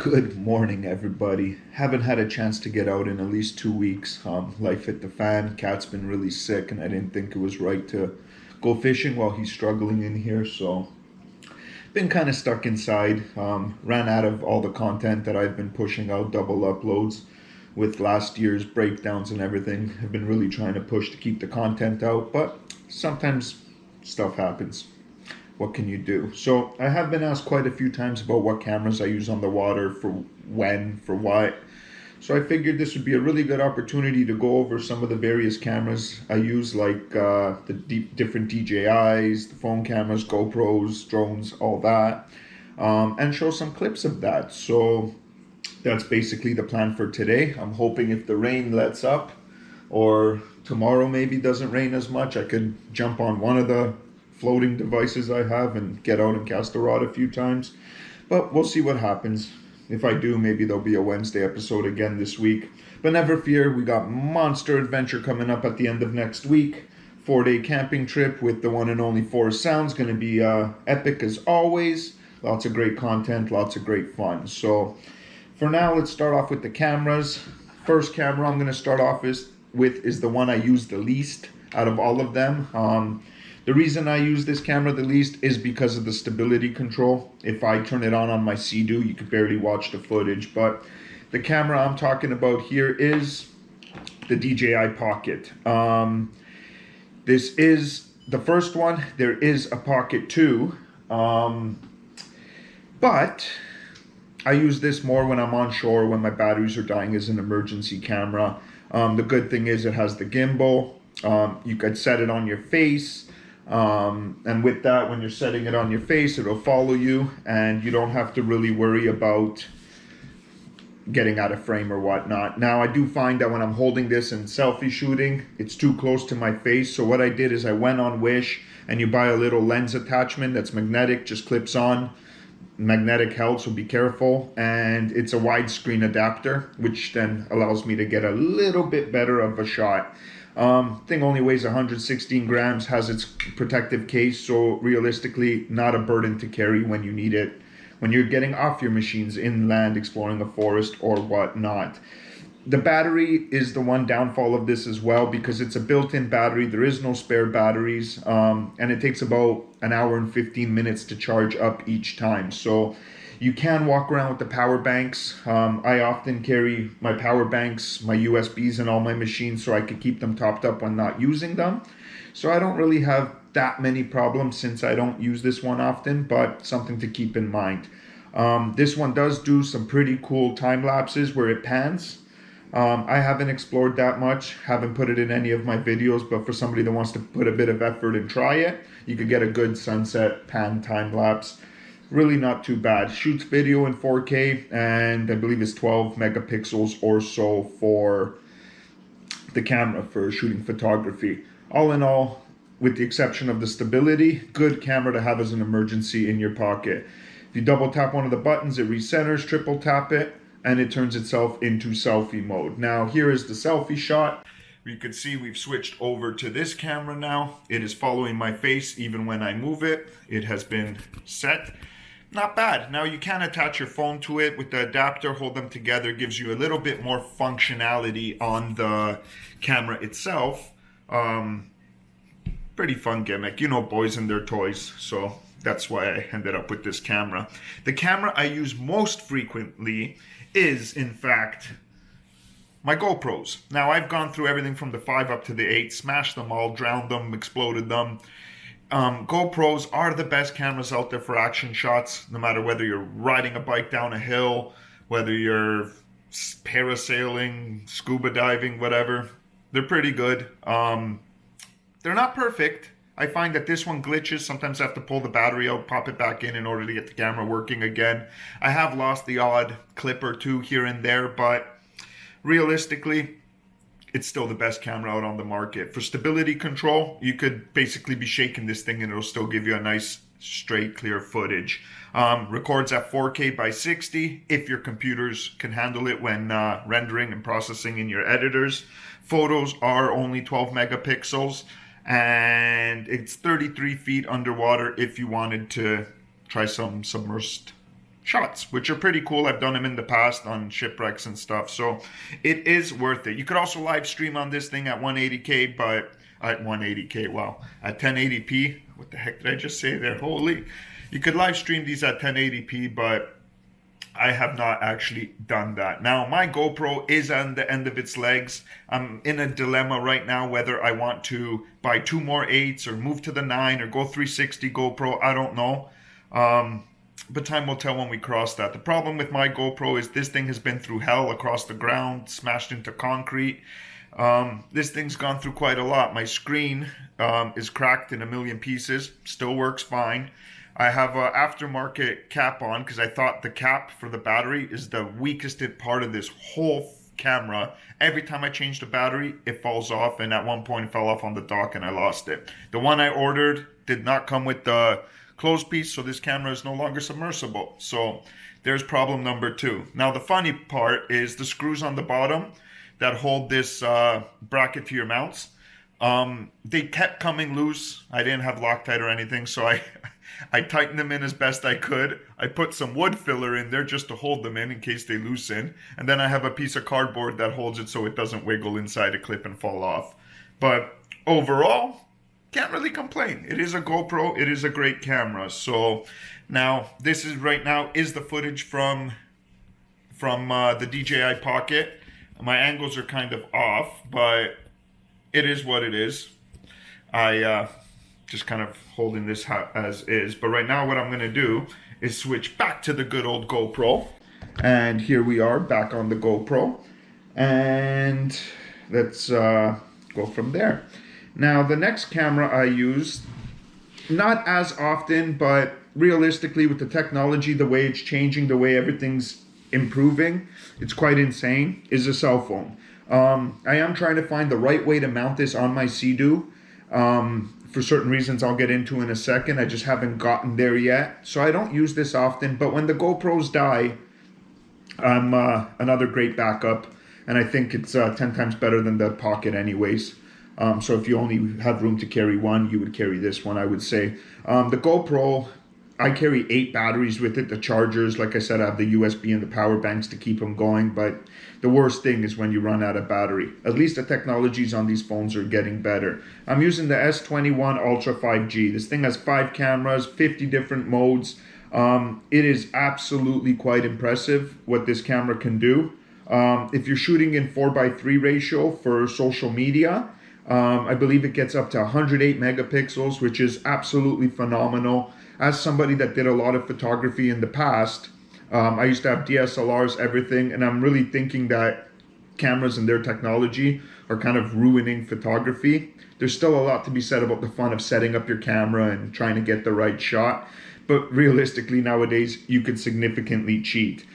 Good morning, everybody. Haven't had a chance to get out in at least 2 weeks. Life hit the fan. Cat's been really sick, and I didn't think it was right to go fishing while he's struggling in here. So, been kind of stuck inside. Ran out of all the content that I've been pushing out, double uploads with last year's breakdowns and everything. I've been really trying to push to keep the content out, but sometimes stuff happens. What can you do? So I have been asked quite a few times about what cameras I use on the water, for when, for what. So I figured this would be a really good opportunity to go over some of the various cameras I use, like different DJIs, the phone cameras, GoPros, drones, all that, and show some clips of that. So that's basically the plan for today. I'm hoping if the rain lets up, or tomorrow maybe doesn't rain as much, I could jump on one of the floating devices I have and get out and cast a rod a few times. But we'll see what happens. If I do, maybe there'll be a Wednesday episode again this week. But never fear, we got Monster Adventure coming up at the end of next week. 4-day camping trip with the one and only Forest Sounds. Going to be epic as always. Lots of great content, lots of great fun. So for now, let's start off with the cameras. First camera I'm going to start off with is the one I use the least out of all of them. The reason I use this camera the least is because of the stability control. If I turn it on my Sea-Doo, you could barely watch the footage. But the camera I'm talking about here is the DJI Pocket. This is the first one. There is a Pocket 2. But I use this more when I'm on shore, when my batteries are dying, as an emergency camera. The good thing is it has the gimbal. You could set it on your face. And with that, when you're setting it on your face, it'll follow you, and you don't have to really worry about getting out of frame or whatnot. Now, I do find that when I'm holding this and selfie shooting, it's too close to my face. So what I did is I went on Wish, and you buy a little lens attachment that's magnetic, just clips on. Magnetic held, so be careful. And it's a widescreen adapter, which then allows me to get a little bit better of a shot. Thing only weighs 116 grams, has its protective case, so realistically not a burden to carry when you need it, when you're getting off your machines inland, exploring a forest or whatnot. The battery is the one downfall of this as well, because it's a built-in battery. There is no spare batteries, and it takes about an hour and 15 minutes to charge up each time. So you can walk around with the power banks. I often carry my power banks, my USBs in all my machines, so I can keep them topped up when not using them. So I don't really have that many problems since I don't use this one often, but something to keep in mind. This one does do some pretty cool time lapses where it pans. I haven't explored that much, haven't put it in any of my videos, but for somebody that wants to put a bit of effort and try it, you could get a good sunset pan time lapse. Really not too bad. Shoots video in 4K, and I believe it's 12 megapixels or so for the camera for shooting photography. All in all, with the exception of the stability, good camera to have as an emergency in your pocket. If you double tap one of the buttons, it recenters, triple tap it, and it turns itself into selfie mode. Now here is the selfie shot. You can see we've switched over to this camera now. It is following my face even when I move it. It has been set. Not bad. Now you can attach your phone to it with the adapter, hold them together, gives you a little bit more functionality on the camera itself. Pretty fun gimmick. You know, boys and their toys, so that's why I ended up with this camera. The camera I use most frequently is, in fact, my GoPros. Now, I've gone through everything from the 5 up to the 8, smashed them all, drowned them, exploded them. GoPros are the best cameras out there for action shots, no matter whether you're riding a bike down a hill, whether you're parasailing, scuba diving, whatever. They're pretty good. They're not perfect. I find that this one glitches. Sometimes I have to pull the battery out, pop it back in order to get the camera working again. I have lost the odd clip or two here and there, but realistically, it's still the best camera out on the market. For stability control, you could basically be shaking this thing and it'll still give you a nice, straight, clear footage. Records at 4K by 60 if your computers can handle it when rendering and processing in your editors. Photos are only 12 megapixels, and it's 33 feet underwater if you wanted to try some submersed shots, which are pretty cool. I've done them in the past on shipwrecks and stuff, so it is worth it. You could also live stream on this thing at 180k, but at 180k, wow, at 1080p. What the heck did I just say there? Holy! You could live stream these at 1080p, but I have not actually done that. Now, my GoPro is on the end of its legs. I'm in a dilemma right now whether I want to buy 2 more 8s or move to the 9 or go 360 GoPro. I don't know. But time will tell when we cross that. The problem with my GoPro is this thing has been through hell, across the ground, smashed into concrete. This thing's gone through quite a lot. My screen is cracked in a million pieces. Still works fine. I have an aftermarket cap on because I thought the cap for the battery is the weakest part of this whole camera. Every time I change the battery, it falls off, and at one point it fell off on the dock and I lost it. The one I ordered did not come with the clothes piece, so this camera is no longer submersible. So there's problem number 2. Now the funny part is the screws on the bottom that hold this bracket to your mounts. They kept coming loose. I didn't have Loctite or anything, so I tightened them in as best I could. I put some wood filler in there just to hold them in case they loosen. And then I have a piece of cardboard that holds it so it doesn't wiggle inside a clip and fall off. But overall, can't really complain. It is a GoPro. It is a great camera. So now this is the footage from the DJI Pocket. My angles are kind of off, but it is what it is. I just kind of holding this as is. But right now what I'm going to do is switch back to the good old GoPro. And here we are back on the GoPro. And let's go from there. Now the next camera I use, not as often, but realistically with the technology, the way it's changing, the way everything's improving, it's quite insane, is a cell phone. I am trying to find the right way to mount this on my Sea-Doo. For certain reasons I'll get into in a second. I just haven't gotten there yet. So I don't use this often, but when the GoPros die, I'm another great backup. And I think it's 10 times better than the Pocket anyways. So if you only have room to carry one, you would carry this one, I would say. The GoPro, I carry 8 batteries with it. The chargers, like I said, I have the USB and the power banks to keep them going. But the worst thing is when you run out of battery. At least the technologies on these phones are getting better. I'm using the S21 Ultra 5G. This thing has 5 cameras, 50 different modes. It is absolutely quite impressive what this camera can do. If you're shooting in 4:3 ratio for social media, I believe it gets up to 108 megapixels, which is absolutely phenomenal. As somebody that did a lot of photography in the past, I used to have DSLRs, everything, and I'm really thinking that cameras and their technology are kind of ruining photography. There's still a lot to be said about the fun of setting up your camera and trying to get the right shot, but realistically nowadays you could significantly cheat.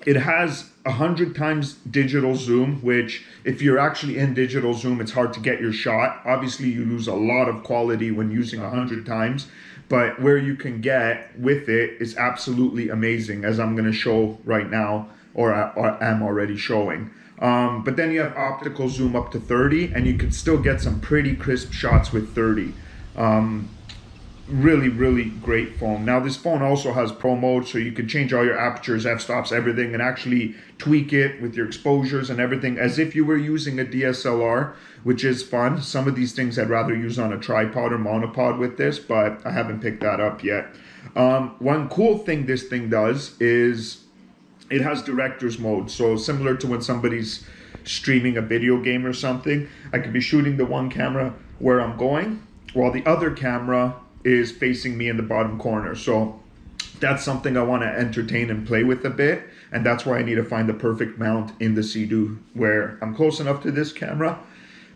It has 100 times digital zoom, which if you're actually in digital zoom, it's hard to get your shot. Obviously you lose a lot of quality when using 100 times, but where you can get with it is absolutely amazing, as I'm going to show right now, or am already showing. But then you have optical zoom up to 30, and you can still get some pretty crisp shots with 30. Really, really great phone. Now this phone also has Pro mode, so you can change all your apertures, f-stops, everything, and actually tweak it with your exposures and everything as if you were using a DSLR, which is fun. Some of these things I'd rather use on a tripod or monopod with this, but I haven't picked that up yet. One cool thing this thing does is it has director's mode. So similar to when somebody's streaming a video game or something, I could be shooting the one camera where I'm going, while the other camera is facing me in the bottom corner. So that's something I want to entertain and play with a bit, and that's why I need to find the perfect mount in the Sea-Doo where I'm close enough to this camera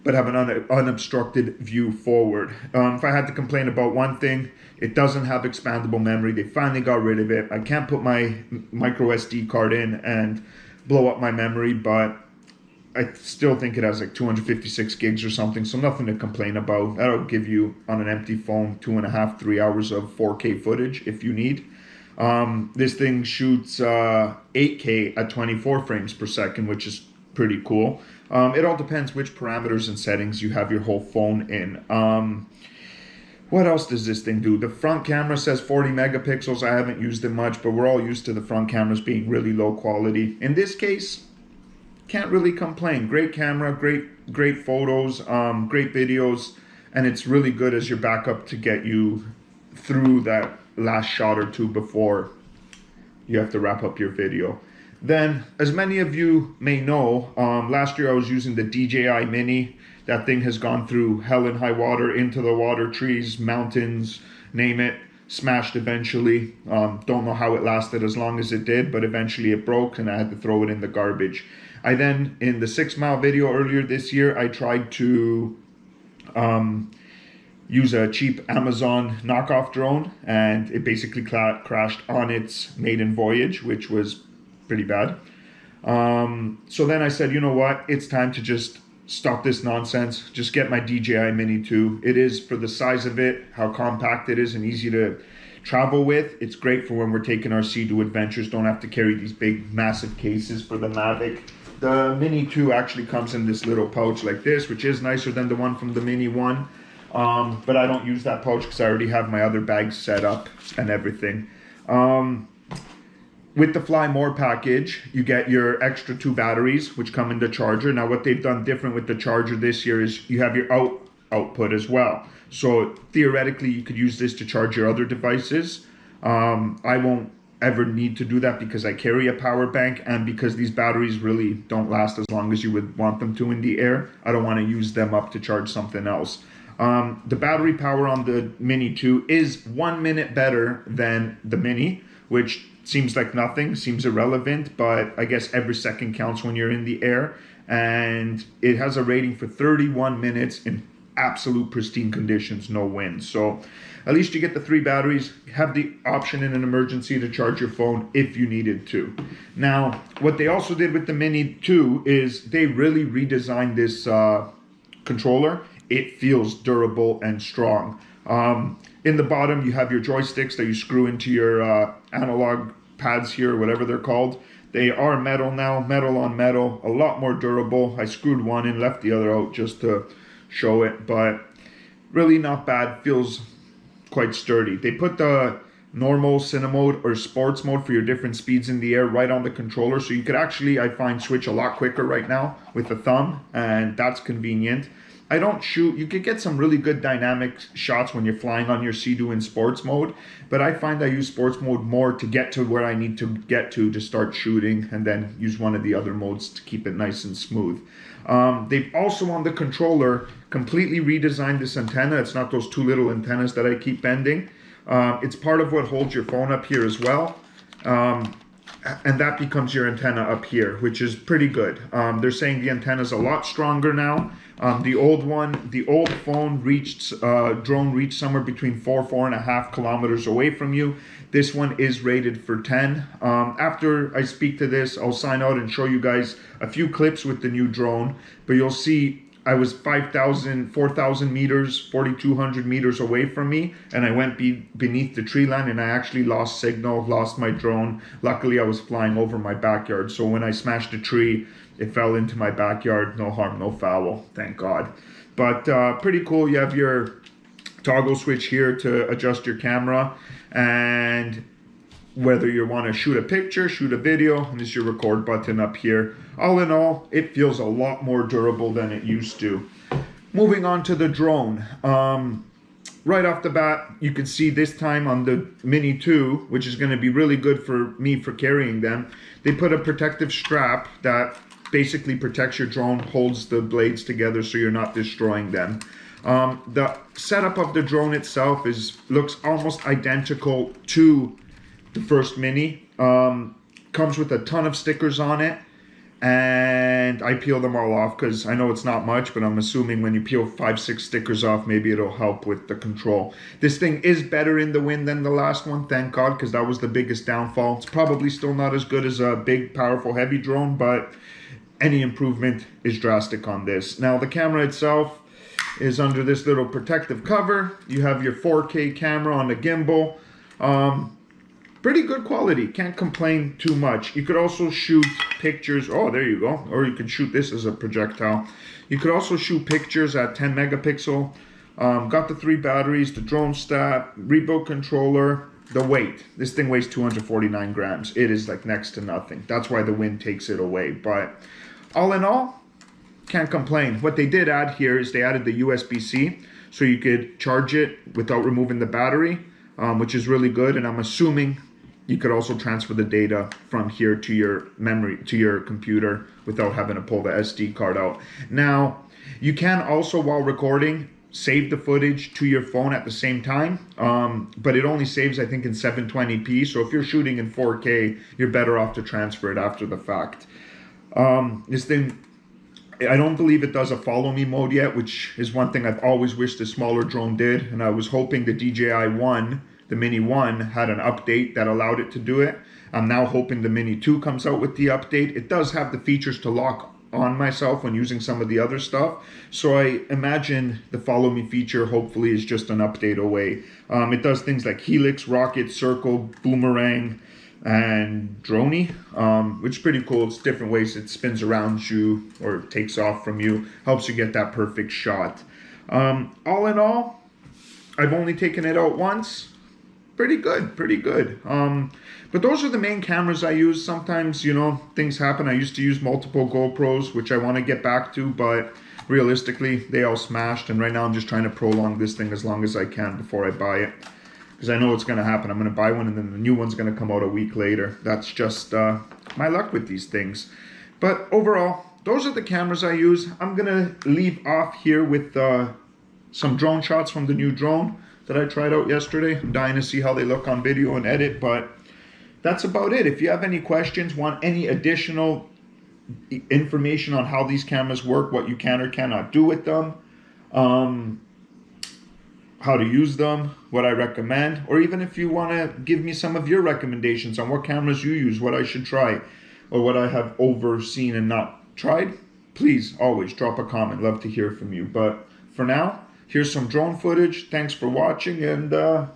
but have an unobstructed view forward. If I had to complain about one thing, it doesn't have expandable memory. They finally got rid of it. I can't put my micro SD card in and blow up my memory, but I still think it has like 256 gigs or something, so nothing to complain about. That'll give you, on an empty phone, 2.5, 3 hours of 4K footage if you need. This thing shoots 8K at 24 frames per second, which is pretty cool. It all depends which parameters and settings you have your whole phone in. What else does this thing do? The front camera says 40 megapixels. I haven't used it much, but we're all used to the front cameras being really low quality. In this case, can't really complain. Great camera, great photos, great videos, and it's really good as your backup to get you through that last shot or two before you have to wrap up your video. Then, as many of you may know, last year I was using the DJI Mini. That thing has gone through hell and high water, into the water, trees, mountains, name it, smashed eventually. Don't know how it lasted as long as it did, but eventually it broke and I had to throw it in the garbage. I then, in the 6 Mile video earlier this year, I tried to use a cheap Amazon knockoff drone, and it basically crashed on its maiden voyage, which was pretty bad. So then I said, you know what, it's time to just stop this nonsense, just get my DJI Mini 2. It is, for the size of it, how compact it is and easy to travel with, it's great for when we're taking our Sea-Doo adventures, don't have to carry these big massive cases for the Mavic. The Mini 2 actually comes in this little pouch like this, which is nicer than the one from the Mini 1. But I don't use that pouch because I already have my other bags set up and everything. With the Fly More package, you get your extra 2 batteries, which come in the charger. Now, what they've done different with the charger this year is you have your output as well. So theoretically, you could use this to charge your other devices. I won't ever need to do that because I carry a power bank, and because these batteries really don't last as long as you would want them to in the air. I don't want to use them up to charge something else. The battery power on the Mini 2 is 1 minute better than the Mini, which seems like nothing, seems irrelevant, but I guess every second counts when you're in the air. And it has a rating for 31 minutes in absolute pristine conditions, no wind. So at least you get the 3 batteries, have the option in an emergency to charge your phone if you needed to. Now, what they also did with the Mini 2 is they really redesigned this controller. It feels durable and strong. In the bottom, you have your joysticks that you screw into your analog pads here, whatever they're called. They are metal now, metal on metal, a lot more durable. I screwed one in, left the other out just to show it, but really not bad, feels quite sturdy. They put the normal, cine mode, or sports mode for your different speeds in the air right on the controller, so you could actually, I find, switch a lot quicker right now with the thumb, and that's convenient. I don't shoot, you could get some really good dynamic shots when you're flying on your Sea-Doo in sports mode, but I find I use sports mode more to get to where I need to get to start shooting, and then use one of the other modes to keep it nice and smooth. They've also, on the controller, completely redesigned this antenna. It's not those 2 little antennas that I keep bending. It's part of what holds your phone up here as well. And that becomes your antenna up here, which is pretty good. They're saying the antenna is a lot stronger now. The old phone drone reached somewhere between 4.5 kilometers away from you. This one is rated for 10. After I speak to this, I'll sign out and show you guys a few clips with the new drone, but you'll see I was 4,000 meters, 4,200 meters away from me, and I went beneath the tree line, and I actually lost signal, lost my drone. Luckily, I was flying over my backyard, so when I smashed a tree, it fell into my backyard. No harm, no foul, thank God. But pretty cool. You have your toggle switch here to adjust your camera, and whether you want to shoot a picture, shoot a video, and there's your record button up here. All in all, it feels a lot more durable than it used to. Moving on to the drone. Right off the bat, you can see this time on the Mini 2, which is going to be really good for me for carrying them, they put a protective strap that basically protects your drone, holds the blades together so you're not destroying them. The setup of the drone itself looks almost identical to the first Mini. Comes with a ton of stickers on it, and I peel them all off because I know it's not much, but I'm assuming when you peel 5-6 stickers off, maybe it'll help with the control. This thing is better in the wind than the last one, thank God, because that was the biggest downfall. It's probably still not as good as a big, powerful, heavy drone, but any improvement is drastic on this. Now, the camera itself is under this little protective cover. You have your 4K camera on the gimbal. Pretty good quality, can't complain too much. You could also shoot pictures, oh there you go, or you could shoot this as a projectile. You could also shoot pictures at 10 megapixel Got the 3 batteries, the drone strap, rebuilt controller, the weight. This thing weighs 249 grams. It is like next to nothing. That's why the wind takes it away. But all in all, can't complain. What they did add here is they added the USB-C, so you could charge it without removing the battery, which is really good. And I'm assuming you could also transfer the data from here to your memory, to your computer, without having to pull the SD card out. Now, you can also, while recording, save the footage to your phone at the same time, but it only saves, I think, in 720p. So if you're shooting in 4K, you're better off to transfer it after the fact. This thing, I don't believe it does a follow me mode yet, which is one thing I've always wished a smaller drone did, and I was hoping the DJI 1, the Mini 1, had an update that allowed it to do it. I'm now hoping the Mini 2 comes out with the update. It does have the features to lock on myself when using some of the other stuff, so I imagine the follow me feature hopefully is just an update away. It does things like helix, rocket, circle, boomerang, and droney, which is pretty cool. It's different ways it spins around you or takes off from you, helps you get that perfect shot. All in all, I've only taken it out once. Pretty good, pretty good. But those are the main cameras I use. Sometimes, you know, things happen. I used to use multiple GoPros, which I want to get back to, but realistically, they all smashed. And right now I'm just trying to prolong this thing as long as I can before I buy it, because I know what's going to happen. I'm going to buy one and then the new one's going to come out a week later. That's just my luck with these things. But overall, those are the cameras I use. I'm going to leave off here with some drone shots from the new drone that I tried out yesterday. I'm dying to see how they look on video and edit, but that's about it. If you have any questions, want any additional information on how these cameras work, what you can or cannot do with them, how to use them, what I recommend, or even if you want to give me some of your recommendations on what cameras you use, what I should try, or what I have overseen and not tried, please always drop a comment. Love to hear from you. But for now, here's some drone footage. Thanks for watching, and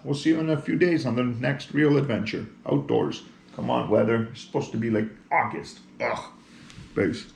we'll see you in a few days on the next real adventure. Outdoors. Come on, weather. It's supposed to be like August. Ugh. Peace.